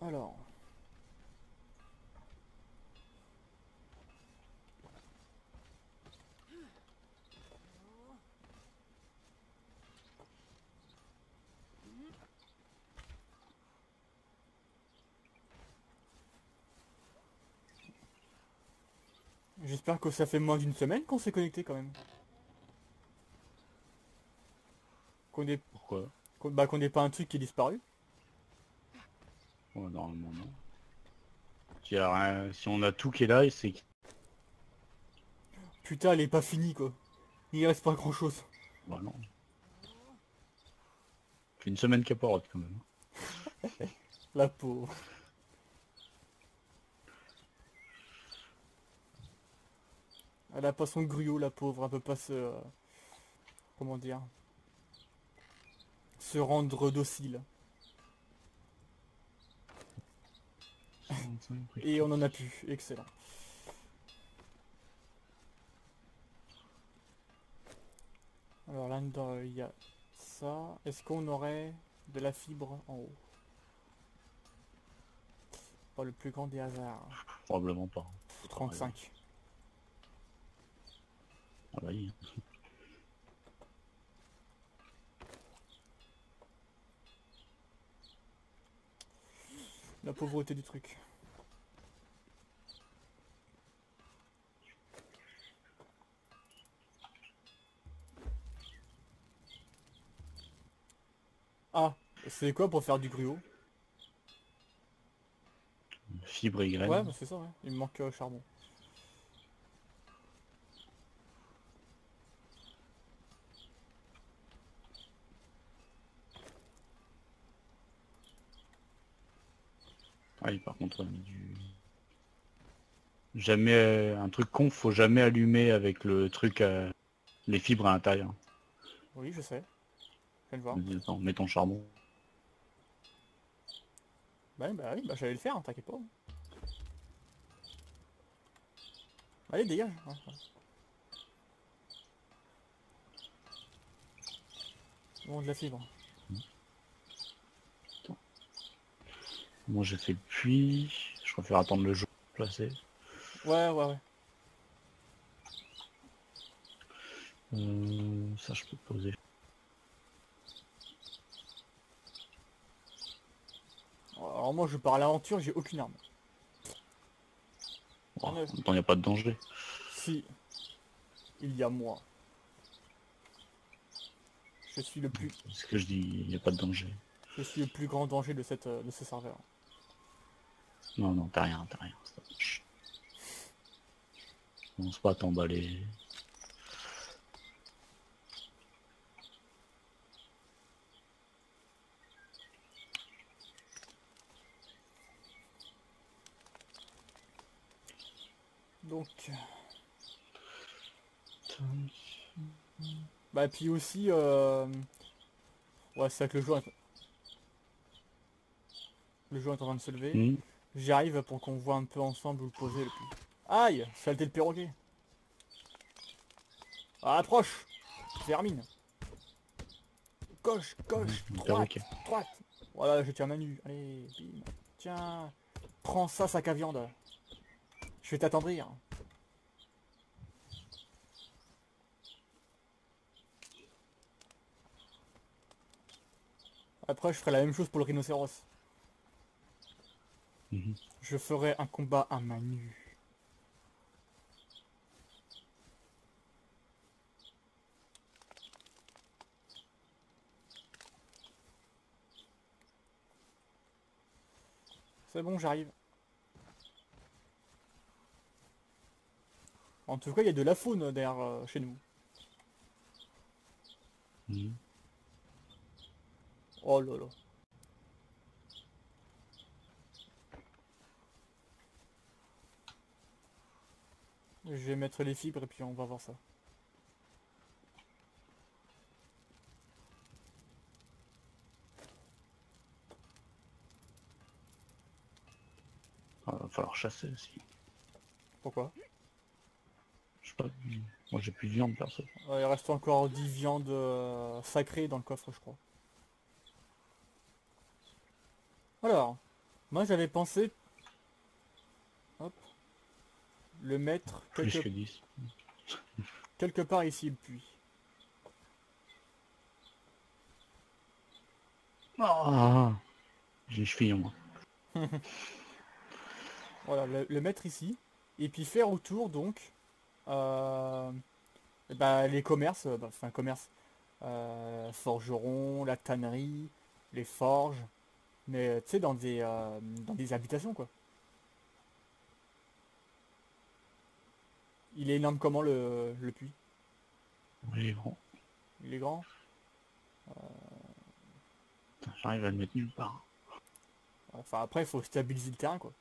Alors. J'espère que ça fait moins d'une semaine qu'on s'est connecté quand même. Qu'on ait, Pourquoi? qu'on ait pas un truc qui est disparu. Ouais, normalement non. Si on a tout qui est là, c'est que... Putain, elle est pas finie quoi. Il reste pas grand chose. Bah non. C'est une semaine capote quand même. La pauvre. Elle a pas son gruau, la pauvre. Elle peut pas se... comment dire? Se rendre docile. 125 Et on en a plus. Excellent. Alors là-dedans, il y a ça. Est-ce qu'on aurait de la fibre en haut? Pas le plus grand des hasards. Probablement pas. Faut 35. Ah bah oui. La pauvreté du truc. Ah, c'est quoi pour faire du gruau? Fibre et Ouais, graines. bah c'est ça, ouais. Il me manque charbon. Ah oui, par contre, on a mis du... Jamais... un truc con, faut jamais allumer avec le truc... les fibres à l'intérieur. Oui, je sais. Je viens de voir. Attends, mets ton charbon. Bah oui, bah j'allais le faire, hein, t'inquiète pas. Allez, dégage. Ouais, ouais. Bon, de la fibre. Moi j'ai fait le puits. Je préfère attendre le jour pour placer. Ouais, ouais, ouais. Ça je peux poser. Alors moi, je pars à l'aventure, j'ai aucune arme. Oh, Ah, en neuf. même temps, il n'y a pas de danger. Si, il y a moi. Je suis le plus... C'est ce que je dis, il n'y a pas de danger. Je suis le plus grand danger de de ce serveur. Non, non, t'as rien, t'as rien. Chut. Commence pas à t'emballer. Donc... Bah, et puis aussi... Ouais, c'est vrai que le jour est en train de se lever. Hmm. J'arrive pour qu'on voit un peu ensemble où le poser le plus. Aïe! Saleté de perroquet! Ah, approche! Vermine! Gauche, gauche, Le droite, perroquet. droite! Voilà, je tiens ma nu. Allez, bim. Tiens! Prends ça, sac à viande. Je vais t'attendrir. Après, je ferai la même chose pour le rhinocéros. Mhm. Je ferai un combat à main nue. C'est bon, j'arrive. En tout cas, il y a de la faune derrière chez nous. Mhm. Oh là là. Je vais mettre les fibres et puis on va voir ça. Ah, va falloir chasser aussi. Pourquoi? Je sais pas. Moi j'ai plus de viande perso. Il reste encore 10 viandes sacrées dans le coffre, je crois. Alors. Moi j'avais pensé, hop, le mettre Plus que 10. quelque part ici le puits. Ah, j'ai une cheville moi. Voilà, le mettre ici. Et puis faire autour donc euh, bah, les commerces, enfin commerces, forgerons, la tannerie, les forges, mais tu sais dans des habitations quoi. Il est énorme comment le puits? Oui, bon. Il est grand? Putain, j'arrive à le mettre nulle part. Enfin après il faut stabiliser le terrain quoi.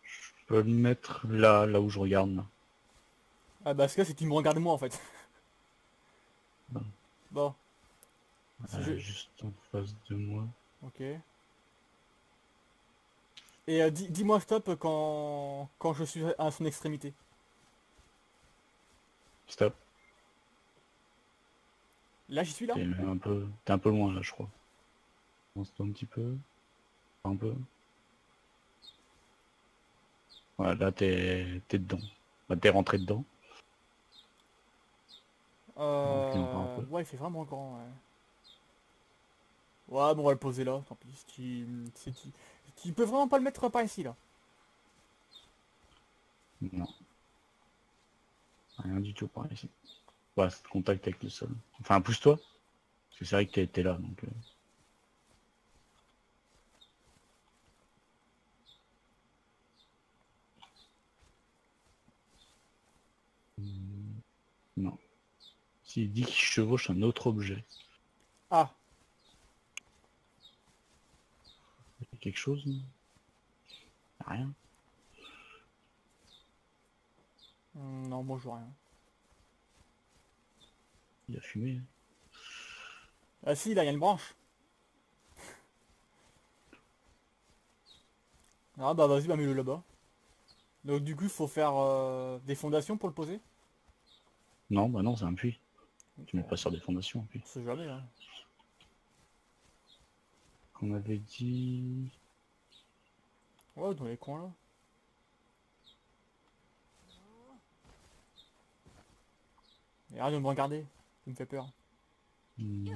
Je peux le mettre là, là où je regarde. Là. Ah bah ce cas c'est qu'il me regarde moi en fait. Bon. Bon, si je... Juste en face de moi. Ok. Et dis-moi stop quand je suis à son extrémité. Stop. Là j'y suis là? T'es un peu loin là, je crois. Avance-toi un petit peu. Un peu. Voilà, là t'es dedans. Bah, t'es rentré dedans. Remplis encore un peu. Ouais il fait vraiment grand ouais. Ouais bon on va le poser là, tant pis. Tu peux vraiment pas le mettre par ici là. Non, rien du tout par ici. Ouais, c'est contact avec le sol. Enfin, pousse-toi. Parce que c'est vrai que t'es là, donc... non. S'il dit qu'il chevauche un autre objet, Ah, il y a quelque chose? Rien. non moi je vois rien. Il a fumé. Ah si là il y a une branche. Ah bah vas-y bah mets-le là-bas. Donc du coup il faut faire des fondations pour le poser. Non, bah non, c'est un puits. Tu mets Ok, pas sur des fondations, un puits. on sait jamais hein. On avait dit... Ouais dans les coins là. Et arrête de me regarder, ça me fait peur. Il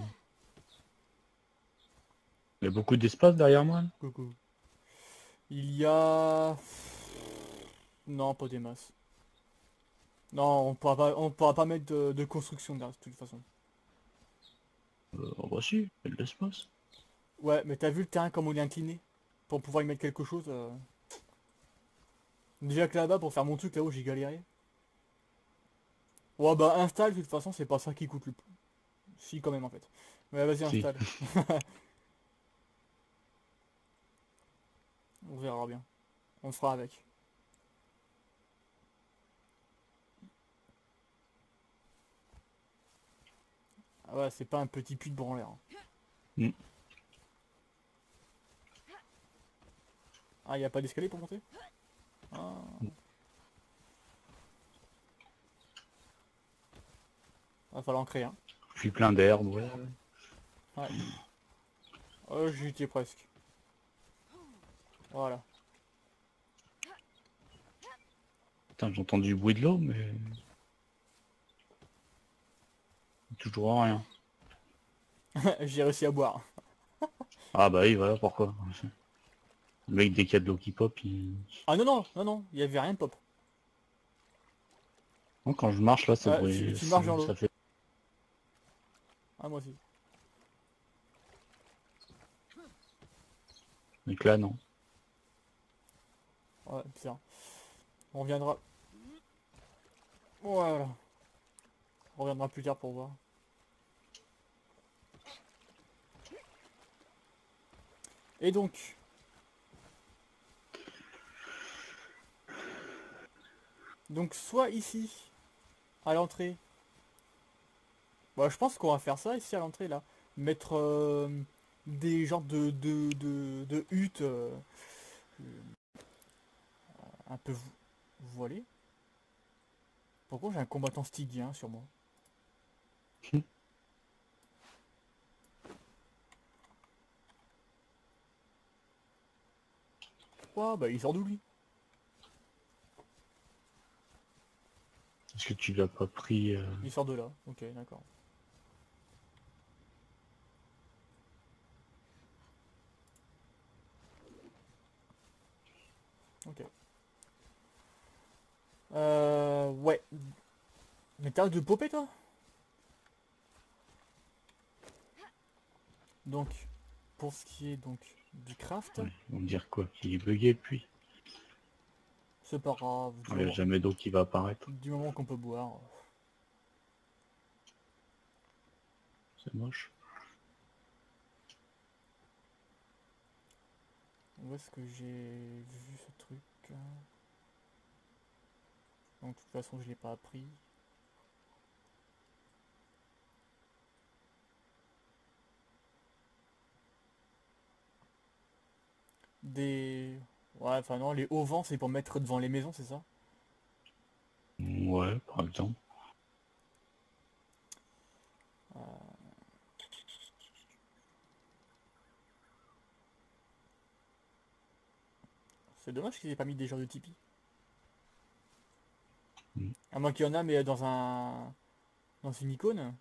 y a beaucoup d'espace derrière moi, là. Coucou. Il y a... Non pas des masses. Non on pourra pas mettre de construction derrière de toute façon. Oh bah si, il y a de l'espace. Ouais mais t'as vu le terrain comme on est incliné? Pour pouvoir y mettre quelque chose. Déjà que là-bas pour faire mon truc là-haut j'ai galéré. Ouais bah installe de toute façon c'est pas ça qui coûte le plus. Si quand même en fait. Ouais vas-y Si. installe. On verra bien. On fera avec. Ah ouais c'est pas un petit puits de branleur. Hein. Hmm. Ah y a pas d'escalier pour monter? Ah. Va falloir en créer un. Puis plein d'herbe, ouais. Ouais. Oh j'y étais presque. Voilà. Putain, j'ai entendu du bruit de l'eau, mais... toujours rien. J'ai réussi à boire. Ah bah oui, voilà pourquoi. Le mec, dès qu'il y a de l'eau qui pop, il... Ah non non, non non, il y avait rien de pop. Moi, quand je marche là, ça Ah, bruit... tu marches dans l'eau. ça fait... Ah moi aussi. Donc là, non. Ouais, bizarre. On reviendra. Voilà. On reviendra plus tard pour voir. Et donc, soit ici, à l'entrée. Bah, je pense qu'on va faire ça ici à l'entrée là. Mettre des genres de huttes. un peu voilé. Pourquoi j'ai un combattant stygien sur moi? Quoi? Bah il sort d'où lui? Est-ce que tu l'as pas pris Il sort de là. Ok, d'accord. Ok. Ouais. Mais t'as de popper toi? Donc, pour ce qui est donc du craft, ouais, on va dire quoi? Il est bugué depuis. c'est pas grave, Il n'y a jamais d'eau qui va apparaître. du moment qu'on peut boire. C'est moche. Où est-ce que j'ai vu ce truc? Donc de toute façon je l'ai pas appris. Des... Ouais, enfin non, les hauts vents c'est pour mettre devant les maisons, c'est ça? Ouais, par exemple. C'est dommage qu'ils aient pas mis des genres de Tipeee. Mm. À moins qu'il y en a, mais dans un... dans une icône.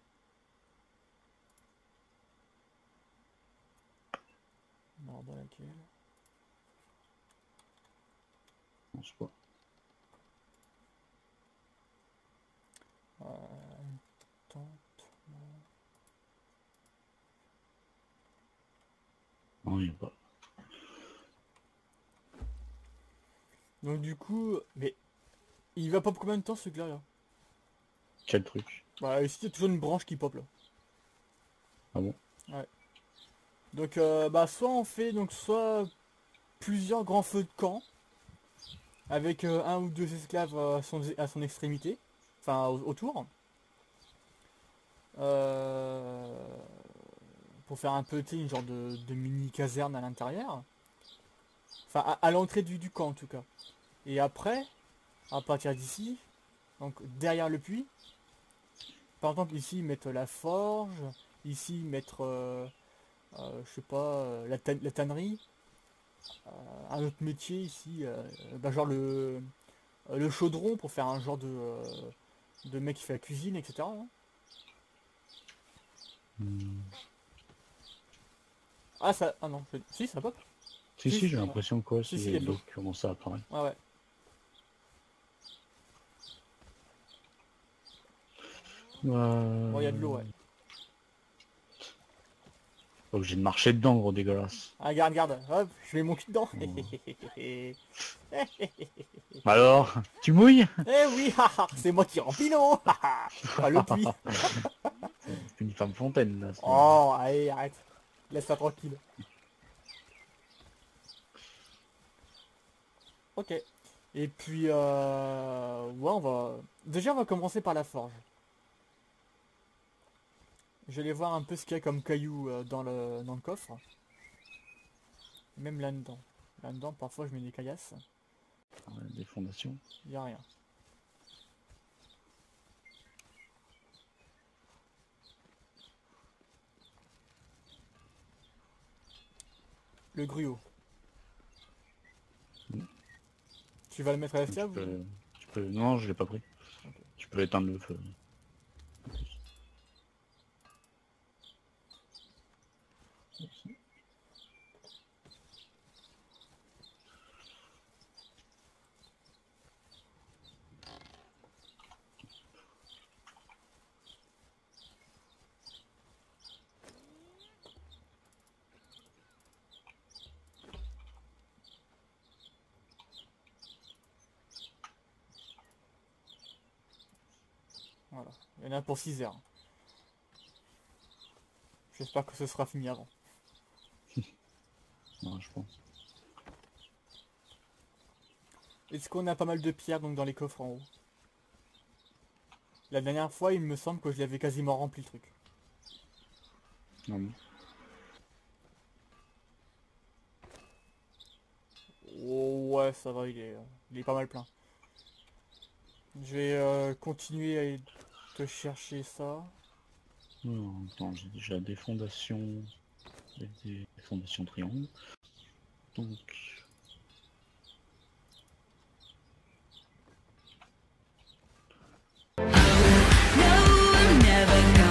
Alors dans laquelle? Je pense pas. Une tente. Non, il n'y a pas. Donc du coup... Mais... Il va pop combien de temps ce truc là? Quel truc? Bah ici il y a toujours une branche qui pop là. Ah bon? Ouais. Donc bah soit on fait donc soit plusieurs grands feux de camp avec un ou deux esclaves à son extrémité, enfin autour, euh, pour faire un peu tu sais, une genre de mini caserne à l'intérieur, enfin à l'entrée du camp en tout cas. Et après, à partir d'ici, donc derrière le puits, par exemple ici mettre la forge, ici mettre je sais pas la tannerie. Un autre métier ici, bah, genre le chaudron pour faire un genre de mec qui fait la cuisine, etc. hein. Hmm. Ah ça. Ah non, si ça pop. Si, Si, si, j'ai ouais. l'impression que ouais, Si, s'il si, y il y a a de de l'eau l'eau. qui commence à apparaître. Ouais, ouais. Bon, il y a de l'eau, ouais. Faut que j'ai de marcher dedans, gros dégueulasse. Ah, regarde, regarde. Hop, je mets mon cul dedans. Alors, tu mouilles? Eh oui, haha, c'est moi qui remplis l'eau. Pas le puits. C'est une femme fontaine, là. Oh, allez, arrête. Laisse-la tranquille. Ok. Et puis, ouais, on va... Déjà, on va commencer par la forge. Je vais aller voir un peu ce qu'il y a comme cailloux dans le coffre. Même là-dedans. Là-dedans, parfois, je mets des caillasses. Ouais, des fondations. Il n'y a rien. Le gruau. Mm. Tu vas le mettre à Tu l'esclave ou... peux... Non, je l'ai pas pris. Ok. Tu peux éteindre le feu. Voilà. Il y en a pour 6 heures. J'espère que ce sera fini avant. Non, je pense. Est-ce qu'on a pas mal de pierres donc dans les coffres en haut? La dernière fois, il me semble que je l'avais quasiment rempli le truc. Non, mais... Oh, ouais, ça va, il est pas mal plein. Je vais continuer à te chercher ça. Non, attends, j'ai déjà des fondations. Des fondations triangles. Donc. No, I'm never